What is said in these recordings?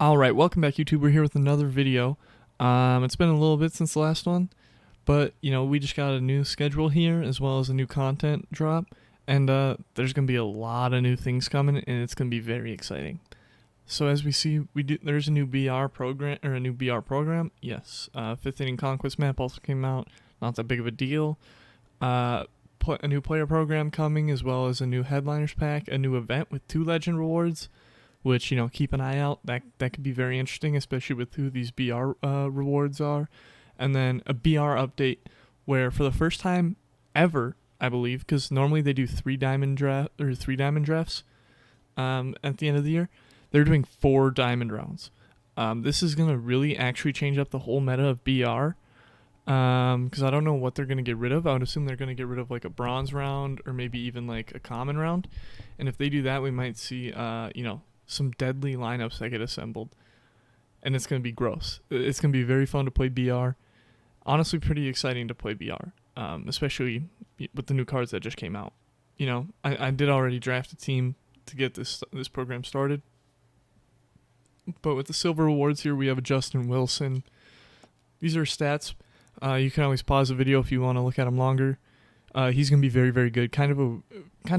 Alright, welcome back YouTube. We're here with another video. It's been a little bit since the last one, but we just got a new schedule here as well as a new content drop, and there's going to be a lot of new things coming, and it's going to be very exciting. So as we see, there's a new BR program. Yes, 5th Inning Conquest map also came out. Not that big of a deal. A new player program coming, as well as a new headliners pack, a new event with 2 legend rewards, which, keep an eye out. That could be very interesting, especially with who these BR rewards are. And then a BR update where for the first time ever, I believe, because normally they do 3 diamond drafts at the end of the year, they're doing 4 diamond rounds. This is going to really actually change up the whole meta of BR. Because I don't know what they're going to get rid of. I would assume they're going to get rid of like a bronze round or maybe even like a common round. And if they do that, we might see, some deadly lineups that get assembled, and it's going to be gross. It's going to be very fun to play BR. Honestly, pretty exciting to play BR, especially with the new cards that just came out. I did already draft a team to get this program started, but with the silver rewards here, we have a Justin Wilson. These are stats. You can always pause the video if you want to look at him longer. He's going to be very, very good. Kind of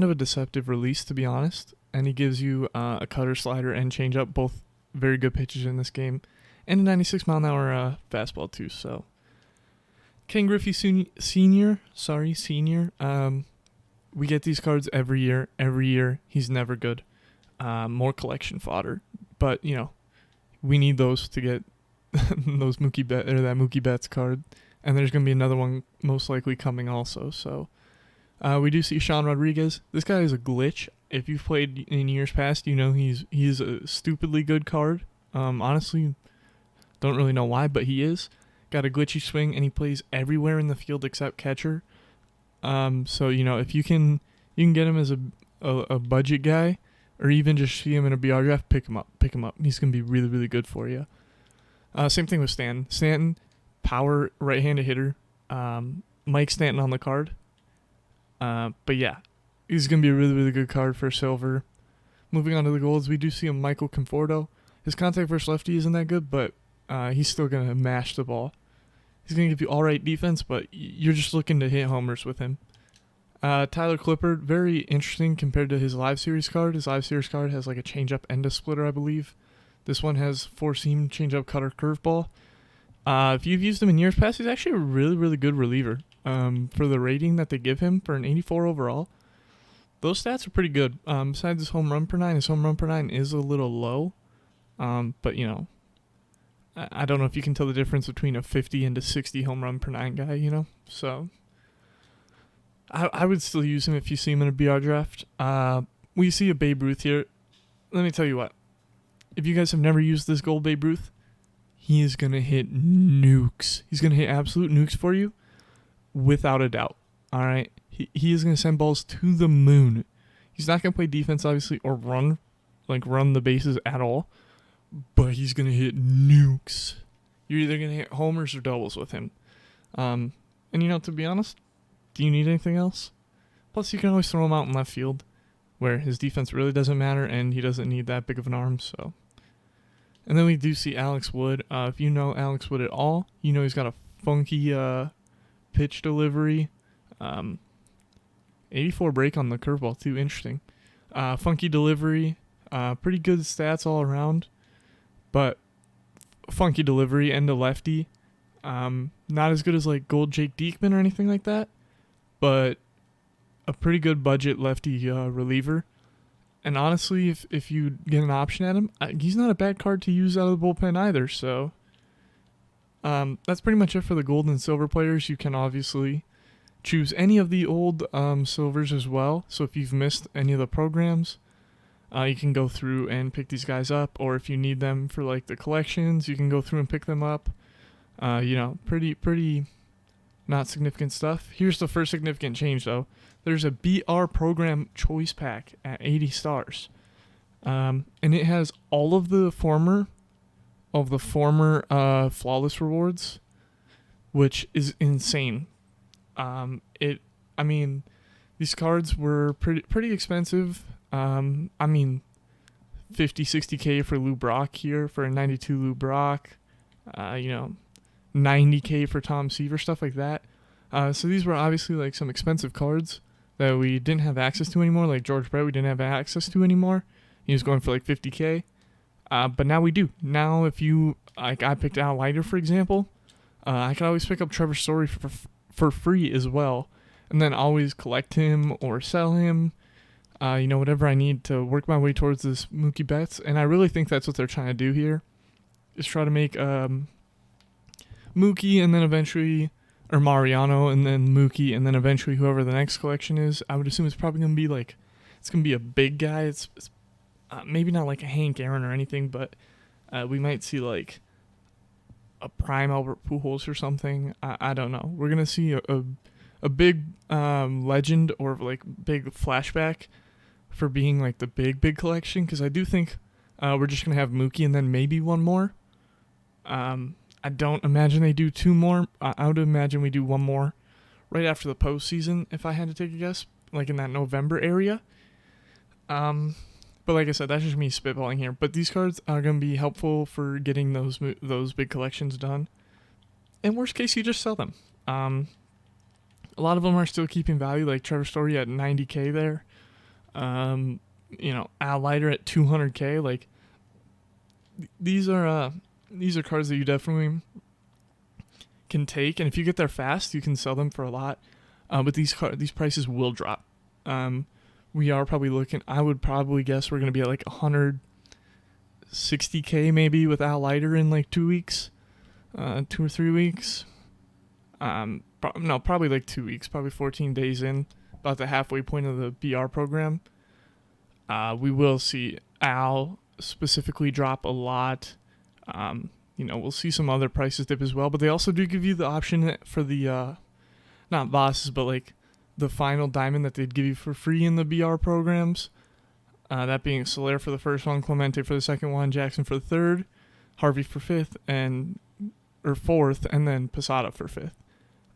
a deceptive release, to be honest. And he gives you a cutter, slider, and changeup, both very good pitches in this game, and a 96 mile an hour fastball too. So, Ken Griffey Senior. We get these cards every year. Every year, he's never good. More collection fodder, but we need those to get those that Mookie Betts card, and there's gonna be another one most likely coming also. So. We do see Sean Rodriguez. This guy is a glitch. If you've played in years past, he's a stupidly good card. Honestly, don't really know why, but he is. Got a glitchy swing, and he plays everywhere in the field except catcher. So if you can get him as a budget guy, or even just see him in a BR draft, pick him up. He's gonna be really, really good for you. Same thing with Stanton. Stanton, power right-handed hitter. Mike Stanton on the card. But yeah, he's going to be a really, really good card for silver. Moving on to the golds, we do see a Michael Conforto. His contact versus lefty isn't that good, but he's still going to mash the ball. He's going to give you all right defense, but you're just looking to hit homers with him. Tyler Clippard, very interesting compared to his live series card. His live series card has like a changeup and a splitter, I believe. This one has 4-seam, changeup, cutter, curveball. If you've used him in years past, he's actually a really, really good reliever. For the rating that they give him for an 84 overall, those stats are pretty good. Besides his home run per 9 is a little low. But I don't know if you can tell the difference between a 50 and a 60 home run per 9 guy, So I would still use him if you see him in a BR draft. We see a Babe Ruth here. Let me tell you what. If you guys have never used this gold Babe Ruth, he is going to hit nukes. He's going to hit absolute nukes for you. Without a doubt. All right. He is going to send balls to the moon. He's not going to play defense, obviously, or run the bases at all. But he's going to hit nukes. You're either going to hit homers or doubles with him. And to be honest, do you need anything else? Plus, you can always throw him out in left field, where his defense really doesn't matter, and he doesn't need that big of an arm. So, and then we do see Alex Wood. If you know Alex Wood at all, he's got a funky pitch delivery, 84 break on the curveball too. Interesting. Funky delivery, pretty good stats all around, but funky delivery and a lefty. Not as good as like Gold Jake Diekman or anything like that, but a pretty good budget lefty reliever. And honestly, if you get an option at him, he's not a bad card to use out of the bullpen either. So. That's pretty much it for the gold and silver players. You can obviously choose any of the old silvers as well. So if you've missed any of the programs, you can go through and pick these guys up. Or if you need them for like the collections, you can go through and pick them up. Pretty not significant stuff. Here's the first significant change though. There's a BR program choice pack at 80 stars. And it has all of the former flawless rewards, which is insane. These cards were pretty expensive. 50, 60K for Lou Brock here for a 92 Lou Brock. 90K for Tom Seaver, stuff like that. So these were obviously like some expensive cards that we didn't have access to anymore. Like George Brett, we didn't have access to anymore. He was going for like 50K. But now we do. Now if you, like I picked Al Leiter, for example, I can always pick up Trevor Story for free as well. And then always collect him or sell him. Whatever I need to work my way towards this Mookie Betts. And I really think that's what they're trying to do here. Is try to make Mookie and then eventually, or Mariano and then Mookie and then eventually whoever the next collection is. I would assume it's probably going to be like, it's going to be a big guy. It's maybe not like a Hank Aaron or anything, but we might see like a prime Albert Pujols or something. I don't know. We're going to see a big legend or like big flashback for being like the big collection, because I do think we're just going to have Mookie and then maybe one more. I don't imagine they do two more. I would imagine we do one more right after the postseason, if I had to take a guess, like in that November area. But like I said, that's just me spitballing here. But these cards are going to be helpful for getting those big collections done. In worst case, you just sell them. A lot of them are still keeping value, like Trevor Story at 90K there. Al Leiter at 200K. Like these are cards that you definitely can take, and if you get there fast, you can sell them for a lot. But these prices will drop. We are probably looking. I would probably guess we're going to be at like 160K maybe with Al Leiter in like 2 weeks, 2 or 3 weeks. Probably like 2 weeks, probably 14 days in, about the halfway point of the BR program. We will see Al specifically drop a lot. We'll see some other prices dip as well, but they also do give you the option for the, not bosses, but like the final diamond that they'd give you for free in the BR programs. That being Soler for the first one, Clemente for the second one, Jackson for the third, Harvey for fourth, and then Posada for fifth.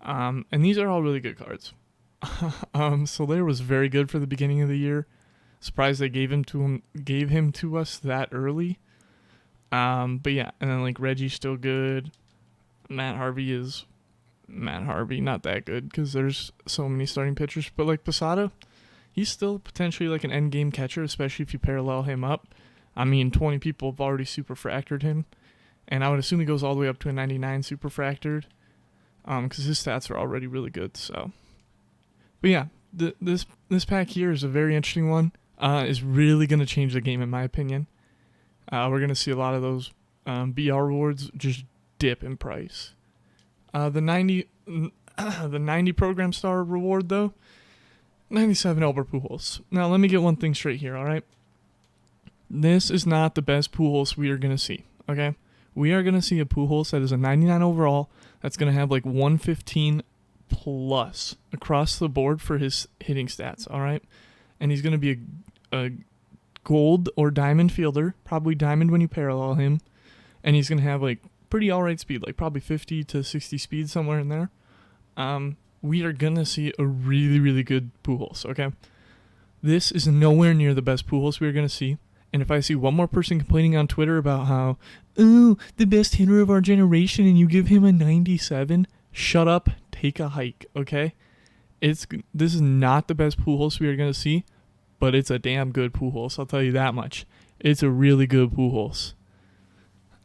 And these are all really good cards. Soler was very good for the beginning of the year. Surprised they gave him to us that early. But yeah, and then like Reggie's still good. Matt Harvey, not that good because there's so many starting pitchers. But like Posada, he's still potentially like an end game catcher, especially if you parallel him up. 20 people have already superfractored him, and I would assume he goes all the way up to a 99 superfractored, because his stats are already really good. So, but yeah, this pack here is a very interesting one. Is really going to change the game in my opinion. We're going to see a lot of those BR rewards just dip in price. The 90 program star reward though, 97 Albert Pujols. Now let me get one thing straight here, all right? This is not the best Pujols we are going to see, okay? We are going to see a Pujols that is a 99 overall that's going to have like 115 plus across the board for his hitting stats, all right? And he's going to be a gold or diamond fielder, probably diamond when you parallel him, and he's going to have like pretty alright speed, like probably 50 to 60 speed, somewhere in there. We are going to see a really, really good Pujols, okay? This is nowhere near the best Pujols we are going to see, and if I see one more person complaining on Twitter about how, oh, the best hitter of our generation, and you give him a 97, shut up, take a hike, okay? This is not the best Pujols we are going to see, but it's a damn good Pujols, I'll tell you that much. It's a really good Pujols.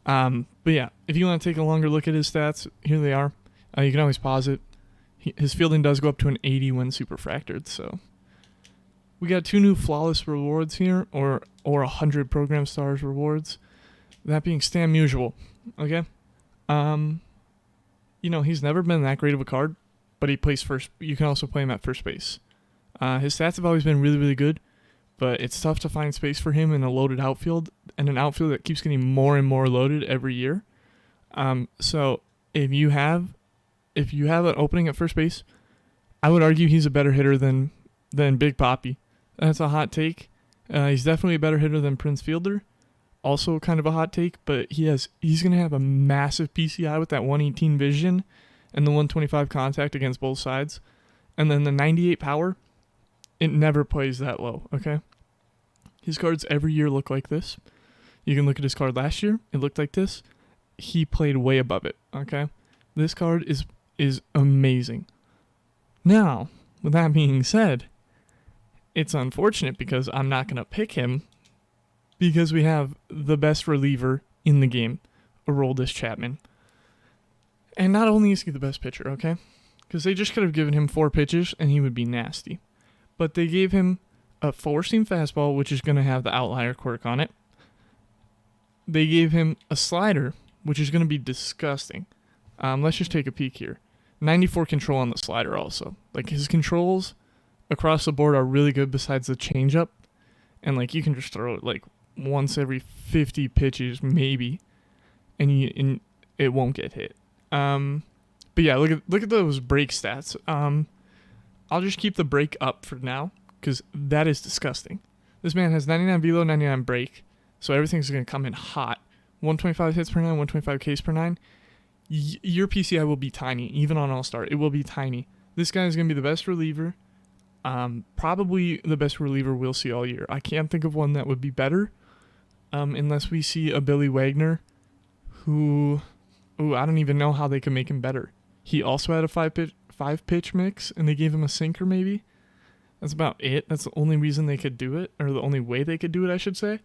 But yeah, if you want to take a longer look at his stats, here they are. You can always pause it. His fielding does go up to an 80 when superfractored, so. We got 2 new flawless rewards here, or 100 program stars rewards. That being Stan Musial, okay? He's never been that great of a card, but he plays first. You can also play him at first base. His stats have always been really, really good, but it's tough to find space for him in a loaded outfield, and an outfield that keeps getting more and more loaded every year. So if you have an opening at first base, I would argue he's a better hitter than Big Papi. That's a hot take. He's definitely a better hitter than Prince Fielder. Also kind of a hot take, but he's going to have a massive PCI with that 118 vision and the 125 contact against both sides. And then the 98 power, it never plays that low, okay? His cards every year look like this. You can look at his card last year. It looked like this. He played way above it, okay? This card is amazing. Now, with that being said, it's unfortunate because I'm not going to pick him because we have the best reliever in the game, Aroldis Chapman. And not only is he the best pitcher, okay? Because they just could have given him 4 pitches and he would be nasty. But they gave him a 4-seam fastball, which is going to have the outlier quirk on it. They gave him a slider, which is going to be disgusting. Let's just take a peek here. 94 control on the slider also. Like, his controls across the board are really good besides the changeup. And, like, you can just throw it, like, once every 50 pitches, maybe. And it won't get hit. But yeah, look at those break stats. I'll just keep the break up for now, because that is disgusting. This man has 99 velo, 99 break, so everything's going to come in hot. 125 hits per 9, 125 Ks per 9. Your PCI will be tiny, even on All-Star. It will be tiny. This guy is going to be the best reliever. Probably the best reliever we'll see all year. I can't think of one that would be better, unless we see a Billy Wagner, who, I don't even know how they could make him better. He also had a 5-pitch mix, and they gave him a sinker maybe. That's about it. That's the only reason they could do it, or the only way they could do it, I should say.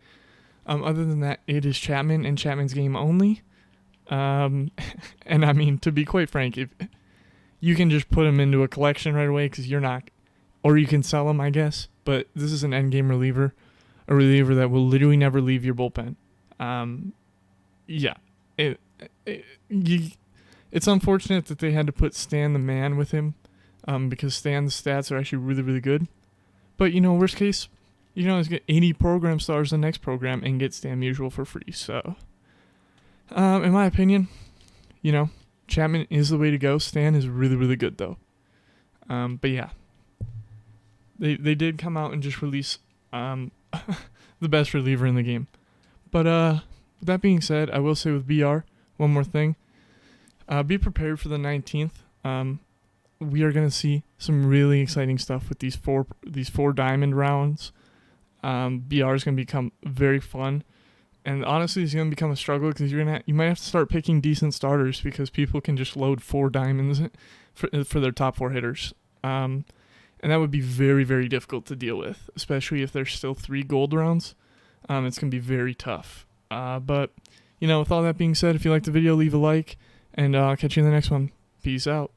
Other than that, it is Chapman and Chapman's game only. And I mean, to be quite frank, if you can just put him into a collection right away, because you're not, or you can sell him, I guess. But this is an endgame reliever, a reliever that will literally never leave your bullpen. Yeah, it's unfortunate that they had to put Stan the man with him, because Stan's stats are actually really, really good. But, worst case, you can always get 80 program stars in the next program and get Stan Musial for free. So, in my opinion, Chapman is the way to go. Stan is really, really good, though. But yeah, they did come out and just release the best reliever in the game. But with that being said, I will say with BR, one more thing. Be prepared for the 19th. We are going to see some really exciting stuff with these four diamond rounds. BR is going to become very fun, and honestly, it's going to become a struggle because you might have to start picking decent starters because people can just load 4 diamonds for their top 4 hitters, and that would be very, very difficult to deal with, especially if there's still 3 gold rounds. It's going to be very tough. But with all that being said, if you liked the video, leave a like, and I'll catch you in the next one. Peace out.